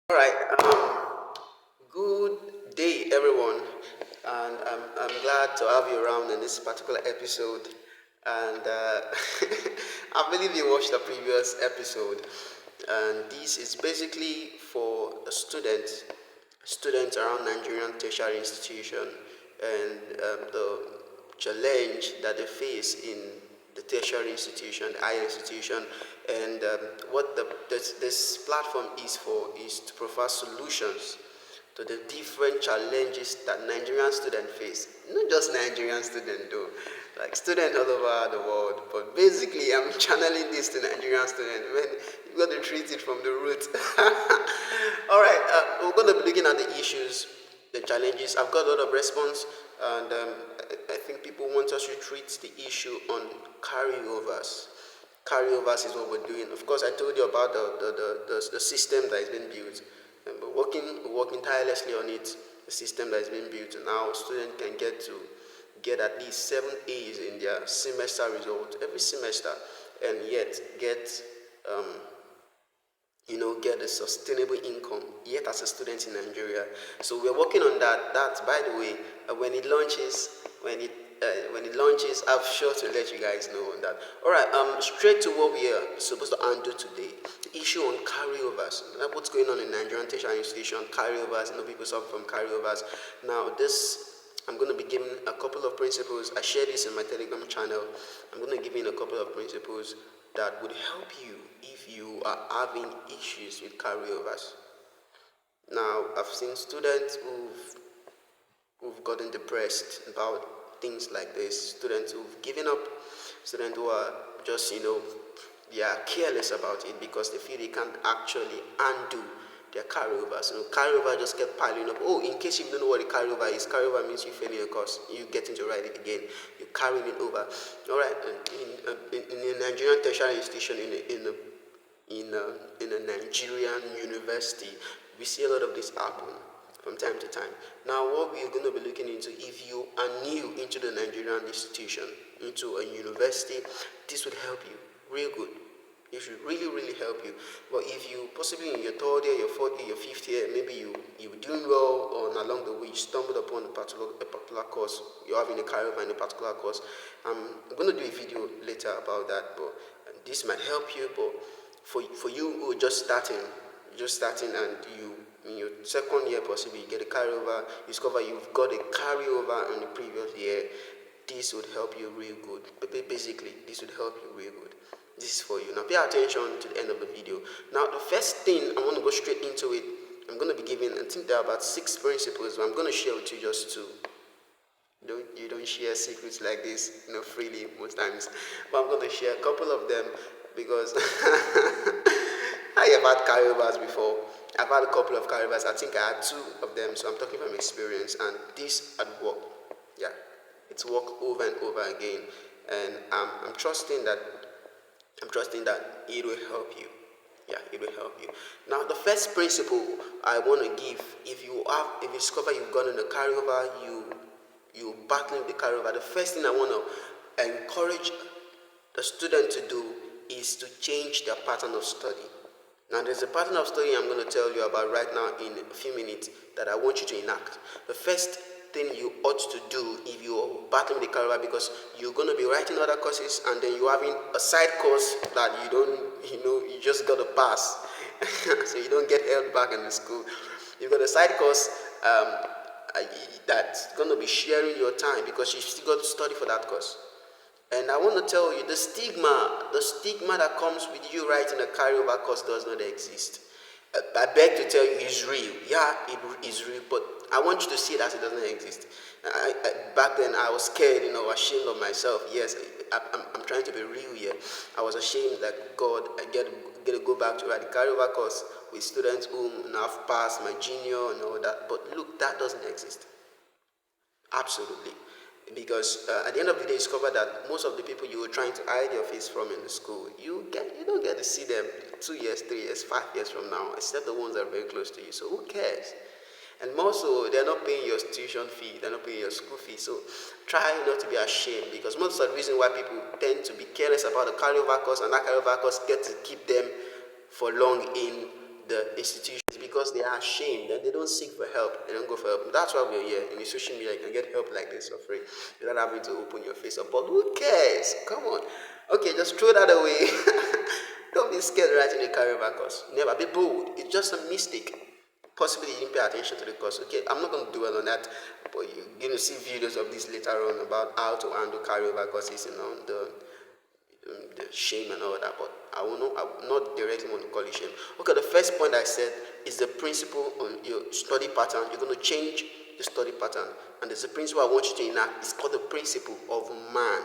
All right. Good day, everyone, and I'm glad to have you around in this particular episode. And I believe you watched the previous episode, and this is basically for a students around Nigerian tertiary institution, and the challenge that they face in the tertiary institution, the higher institution, and what this platform is for is to provide solutions to the different challenges that Nigerian students face. Not just Nigerian students though, like students all over the world. But basically, I'm channeling this to Nigerian students. When you got to treat it from the root. All right, we're going to be looking at the issues, the challenges. I've got a lot of response, and I think people want us to treat the issue on carryovers. Carryovers is what we're doing. Of course, I told you about the system that has been built. And we're working tirelessly on it. The system that has been built now, students can get at least 7 A's in their semester result every semester, and yet um, get a sustainable income yet as a student in Nigeria. So we're working on that. That, by the way, when it launches, I'm sure to let you guys know on that. All right, straight to what we are supposed to undo today. The issue on carryovers. Like what's going on in Nigerian tertiary institution? Carryovers. People suffer from carryovers. Now, this. I'm going to be giving a couple of principles. I share this in my Telegram channel. I'm going to give you a couple of principles that would help you if you are having issues with carryovers. Now, I've seen students who've gotten depressed about things like this, students who've given up, students who are just, they are careless about it because they feel they can't actually undo their carryovers. Carryover just get piling up. Oh, in case you don't know what a carryover is, carryover means you failing a course, you getting to write it again, you carrying it over. All right, in a Nigerian tertiary institution, in a Nigerian university, we see a lot of this happen from time to time. Now, what we're going to be looking into, if you are new into the Nigerian institution, into a university, this would help you real good. It should really, really help you. But if you possibly in your third year, your fourth year, your fifth year, maybe you were doing well, or along the way you stumbled upon a particular course, you're having a career in a particular course. I'm going to do a video later about that, but this might help you. But for you who are just starting, and you in your second year possibly you get a carryover, you discover you've got a carryover in the previous year. This would help you real good. But basically, this would help you real good. This is for you. Now pay attention to the end of the video. Now the first thing, I want to go straight into it. I'm going to be giving, I think there are about 6 principles, but I'm going to share with you just 2. You don't share secrets like this, freely most times. But I'm going to share a couple of them because I have had carryovers before. I've had a couple of carryovers. I think I had 2 of them, so I'm talking from experience. And this had worked. Yeah, it's worked over and over again. And I'm trusting that it will help you. Yeah, it will help you. Now, the first principle I want to give, if you discover you've gone in a carryover, you battling the carryover, the first thing I want to encourage the student to do is to change their pattern of study. Now, there's a pattern of study I'm going to tell you about right now in a few minutes that I want you to enact. The first thing you ought to do if you're battling the career, because you're going to be writing other courses and then you're having a side course that you just got to pass so you don't get held back in the school. You've got a side course that's going to be sharing your time because you still got to study for that course. And I want to tell you, the stigma that comes with you writing a carryover course does not exist. I beg to tell you, it's real. Yeah, it is real, but I want you to see it as it doesn't exist. Back then, I was scared, ashamed of myself. Yes, I'm trying to be real here. I was ashamed that God, I get to go back to write the carryover course with students whom now have passed my junior and all that. But look, that doesn't exist. Absolutely. Because at the end of the day, you discover that most of the people you were trying to hide your face from in the school, you don't get to see them 2 years, 3 years, 5 years from now, except the ones that are very close to you. So who cares? And more so, they're not paying your tuition fee, they're not paying your school fee. So try not to be ashamed, because most of the reason why people tend to be careless about the carryover course, and that carryover course get to keep them for long in the institution, is because they are ashamed and they don't seek for help. They don't go for help. That's why we're here. In the social media, you can get help like this for free without having to open your face up. But who cares? Come on. Okay, just throw that away. Don't be scared writing a career course. Never be bold. It's just a mistake. Possibly you didn't pay attention to the course. Okay, I'm not going to dwell on that, but you're going to see videos of this later on about how to handle carryover courses and the shame and all that. But I will not directly want to call it shame. Okay, the first point I said is the principle on your study pattern. You're going to change the study pattern, and there's a principle I want you to enact. It's called the principle of man.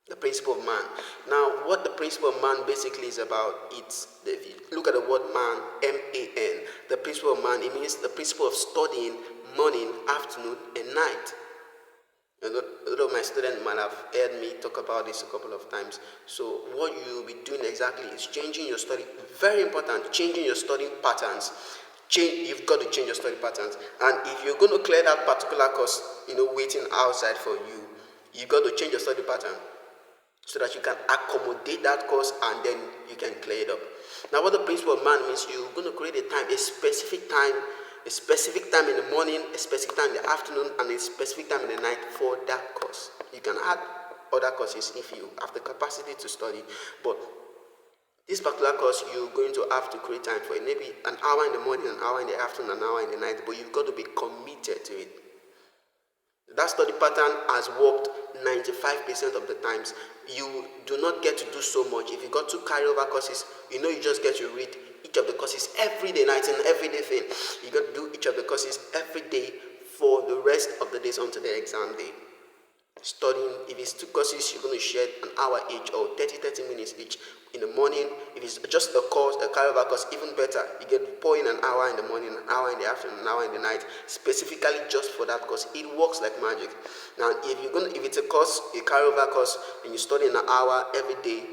The principle of man. Now, what the principle of man basically is about, if you look at the word man, M-A-N, the principle of man, it means the principle of studying morning, afternoon, and night. A lot of my students might have heard me talk about this a couple of times. So what you'll be doing exactly is changing your study. Very important, changing your studying patterns. You've got to change your study patterns. And if you're going to clear that particular course, waiting outside for you, you've got to change your study pattern, so that you can accommodate that course and then you can clear it up. Now, what the principle of man means, you're going to create a specific time in the morning, a specific time in the afternoon, and a specific time in the night for that course. You can add other courses if you have the capacity to study, but this particular course, you're going to have to create time for it. Maybe an hour in the morning, an hour in the afternoon, an hour in the night, but you've got to be committed to it. That study pattern has worked 95% of the times. You do not get to do so much. If you got 2 carryover courses, you just get to read each of the courses every day. Now it's an everyday thing. You got to do each of the courses every day for the rest of the days until the exam day. Studying, if it's 2 courses, you're going to share an hour each or 30 minutes each in the morning. If it's just a carryover course, even better. You get to pour in an hour in the morning, an hour in the afternoon, an hour in the night, specifically just for that course. It works like magic. Now, if it's a carryover course, and you study an hour every day,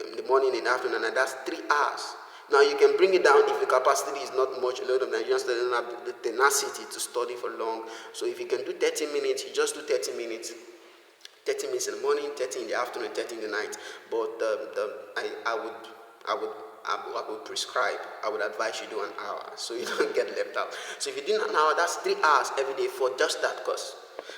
in the morning, in the afternoon, and that's 3 hours. Now, you can bring it down if the capacity is not much. A lot of Nigerian students don't have the tenacity to study for long. So if you can do 30 minutes, you just do 30 minutes. 30 minutes in the morning, 30 in the afternoon, 30 in the night. But I would prescribe, I would advise you do an hour so you don't get left out. So if you're doing an hour, that's 3 hours every day for just that course.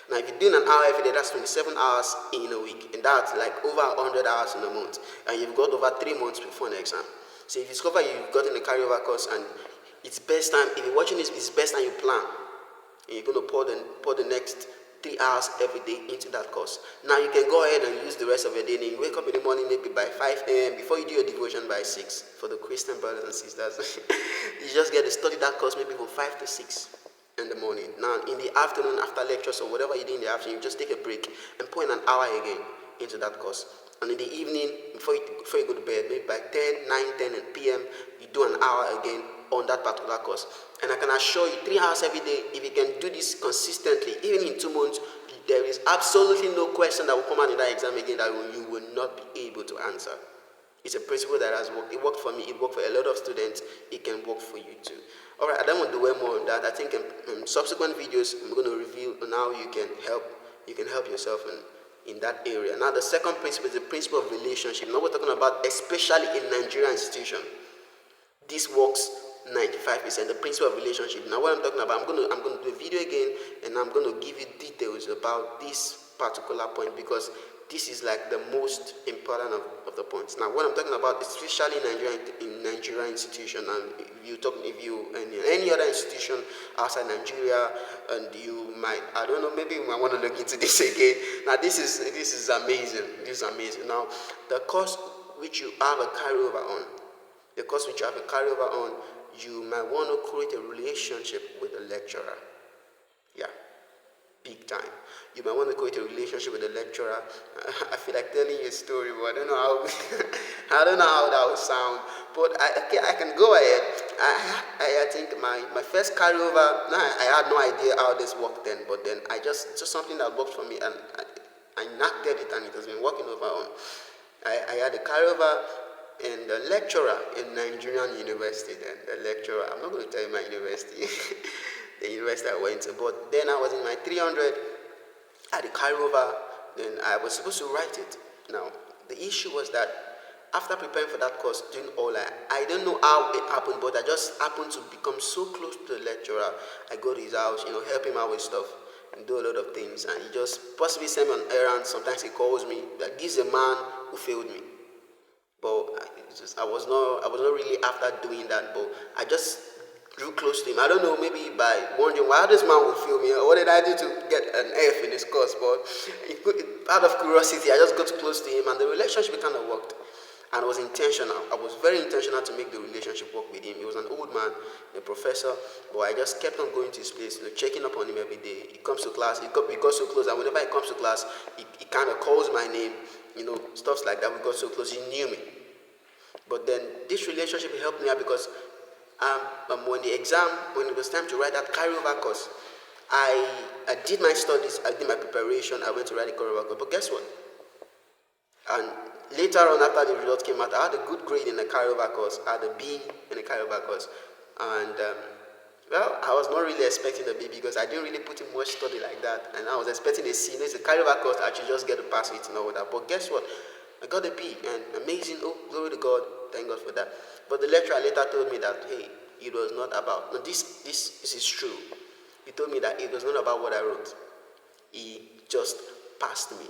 Now, if you're doing an hour every day, that's 27 hours in a week. And that's like over 100 hours in a month. And you've got over 3 months before an exam. So if you discover you've gotten a carryover course and it's best time, if you're watching this, it's best time you plan. And you're going to pour the next 3 hours every day into that course. Now you can go ahead and use the rest of your day. And you wake up in the morning maybe by 5 a.m. before you do your devotion by 6. For the Christian brothers and sisters, you just get to study that course maybe from 5 to 6 in the morning. Now in the afternoon, after lectures or whatever you do in the afternoon, you just take a break and pour in an hour again into that course. And in the evening, before you go to bed, maybe by 10 p.m., you do an hour again on that particular course. And I can assure you, 3 hours every day, if you can do this consistently, even in 2 months, there is absolutely no question that will come out in that exam again that you will not be able to answer. It's a principle that has worked. It worked for me. It worked for a lot of students. It can work for you too. All right, I don't want to dwell more on that. I think in subsequent videos, I'm going to reveal on how you can help yourself in that area. Now, the second principle is the principle of relationship. Now, we're talking about, especially in Nigerian institution, this works 95%. The principle of relationship. Now, what I'm talking about, I'm going to do a video again, and I'm going to give you details about this particular point because this is like the most important of the points. Now, what I'm talking about, especially in Nigerian institution, and if you in any other institution outside Nigeria, and you might, I don't know, maybe you might want to look into this again. Now, this is amazing. This is amazing. Now, the course which you have a carryover on, you might want to create a relationship with the lecturer. Yeah. Big time. You might want to create a relationship with the lecturer. I feel like telling you a story, but I don't know how that would sound. But I can go ahead. I think my first carryover, I had no idea how this worked then, but then it's just something that worked for me, and I enacted it, and it has been working over on. I had a carryover, and the lecturer in Nigerian university, then the lecturer, I'm not going to tell you my university. The university I went to, but then I was in my 300, I had a carryover, then I was supposed to write it. Now, the issue was that after preparing for that course, doing all I don't know how it happened, but I just happened to become so close to the lecturer. I go to his house, help him out with stuff and do a lot of things. And he just possibly send me on errands. Sometimes he calls me that this is a man who failed me. But I was not really after doing that. But I just drew close to him. I don't know, maybe by wondering why this man would fail me, or what did I do to get an F in this course. But out of curiosity, I just got close to him, and the relationship kind of worked. And it was intentional. I was very intentional to make the relationship work with him. He was an old man, a professor, but I just kept on going to his place, checking up on him every day. He comes to class, we got so close, and whenever he comes to class, he kind of calls my name, stuff like that. We got so close, he knew me. But then this relationship helped me out because when it was time to write that carryover course, I did my studies, I did my preparation, I went to write the carryover course. But guess what? And later on, after the results came out, I had a good grade in the carryover course. I had a B in the carryover course. And, I was not really expecting a B because I didn't really put in much study like that. And I was expecting a C. It's a carryover course, I should just get a pass it and all that. But guess what? I got a B, and amazing. Oh, glory to God. Thank God for that. But the lecturer later told me that, hey, it was not about, no, this is true. He told me that it was not about what I wrote. He just passed me.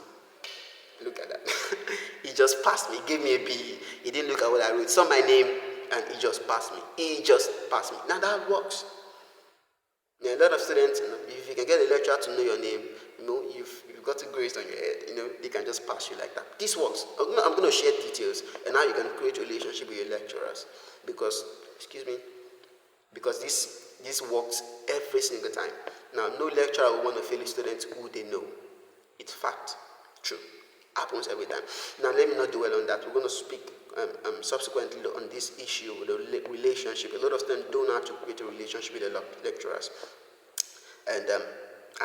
Look at that. He just passed me. He gave me a B. He didn't look at what I wrote. He saw my name and he just passed me. He just passed me. Now that works. Now, a lot of students, if you can get a lecturer to know your name, you've got a grace on your head. They can just pass you like that. This works. I'm going to share details, and now you can create a relationship with your lecturers because this works every single time. Now, no lecturer will want to fail a student who they know. It's fact. True. Happens every time. Now, let me not dwell on that. We're going to speak subsequently on this issue with the relationship. A lot of them don't know how to create a relationship with the lecturers. And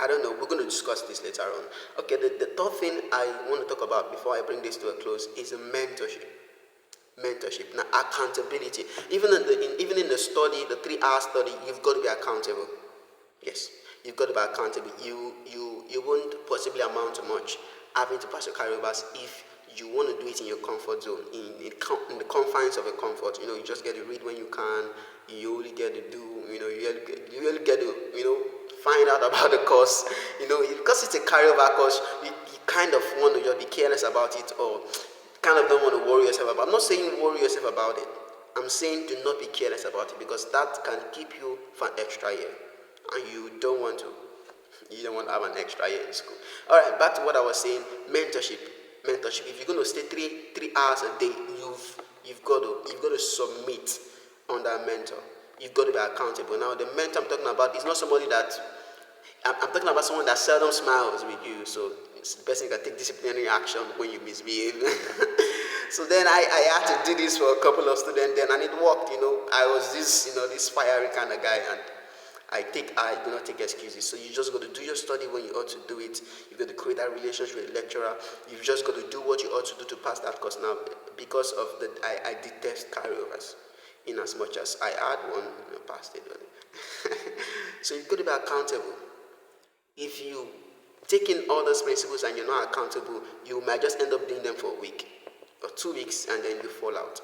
I don't know. We're going to discuss this later on. Okay, the third thing I want to talk about before I bring this to a close is mentorship. Mentorship. Now, accountability. Even in the study, the 3-hour study, you've got to be accountable. Yes, you've got to be accountable. You won't possibly amount to much having to pass your carryovers if you want to do it in your comfort zone, in the confines of your comfort. You just get to read when you can. You only get to do. You only get to find out about the course. Because it's a carryover course, you kind of want to just be careless about it, or kind of don't want to worry yourself about it. I'm not saying worry yourself about it. I'm saying do not be careless about it, because that can keep you for an extra year, and you don't want to have an extra year in school. All right, back to what I was saying. Mentorship. If you're going to stay three hours a day, you've got to submit on that mentor. You've got to be accountable. Now, the mentor I'm talking about is not somebody that I'm talking about someone that seldom smiles with you. So it's the person can take disciplinary action when you misbehave. So then I had to do this for a couple of students then, and it worked. I was this fiery kind of guy, and I do not take excuses. So you just got to do your study when you ought to do it. You've got to create that relationship with the lecturer. You've just got to do what you ought to do to pass that course. Now, because of I detest carryovers. In as much as I had one, passed it. So you've got to be accountable. If you take in all those principles and you're not accountable, you might just end up doing them for a week or 2 weeks, and then you fall out.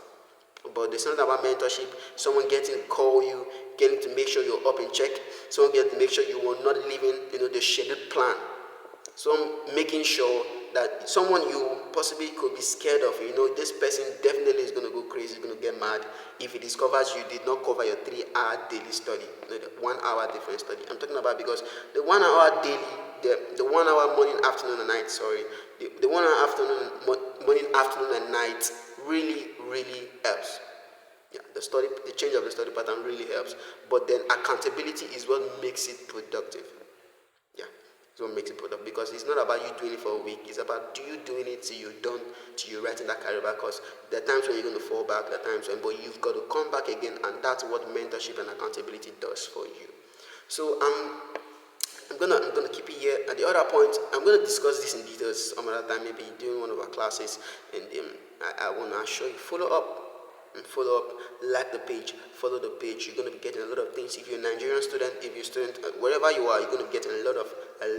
But there's something about mentorship. Someone getting to call you, getting to make sure you're up in check. Someone getting to make sure you are not leaving, the scheduled plan. So making sure that someone you possibly could be scared of, this person definitely is going to go crazy, is going to get mad if he discovers you did not cover your 3-hour daily study, the 1 hour different study. I'm talking about because the 1 hour daily, the 1 hour morning, afternoon, and night, the 1 hour morning, afternoon, and night really, really helps. Yeah, the change of the study pattern really helps. But then accountability is what makes it productive. Yeah, it's what makes it productive, because it's not about you doing it for a week. It's about you doing it till you're done, till you're writing that carryover course. There are times when you're going to fall back, there are times when, but you've got to come back again, and that's what mentorship and accountability does for you. So I'm gonna keep it here. At the other point, I'm gonna discuss this in details some other time, maybe during one of our classes, and I wanna show you. Follow up, like the page, follow the page. You're gonna be getting a lot of things. If you're a Nigerian student, if you're a student wherever you are, you're gonna be getting a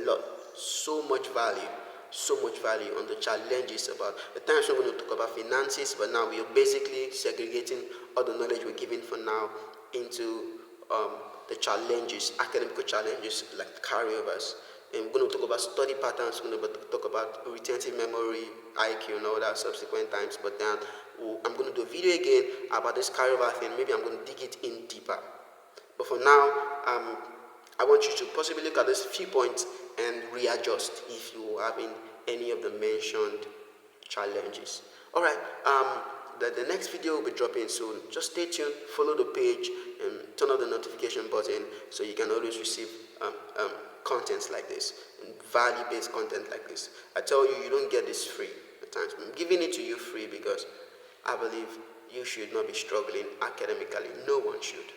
lot, so much value so much value on the challenges about the times we're going to talk about finances, but now we are basically segregating all the knowledge we're giving for now into the challenges, academic challenges like carryovers. And we're going to talk about study patterns, we're going to talk about retentive memory, IQ, and all that subsequent times. But then I'm going to do a video again about this carryover thing. Maybe I'm going to dig it in deeper. But for now, I want you to possibly look at these few points and readjust if you are having any of the mentioned challenges. All right. The next video will be dropping soon. Just stay tuned, follow the page, and turn on the notification button so you can always receive contents like this, value-based content like this. I tell you, you don't get this free at times. I'm giving it to you free because I believe you should not be struggling academically. No one should.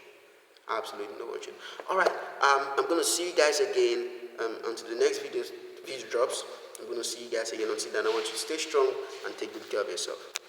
Absolutely no one should. All right. I'm going to see you guys again until the next video drops. I'm going to see you guys again. Until then, I want you to stay strong and take good care of yourself.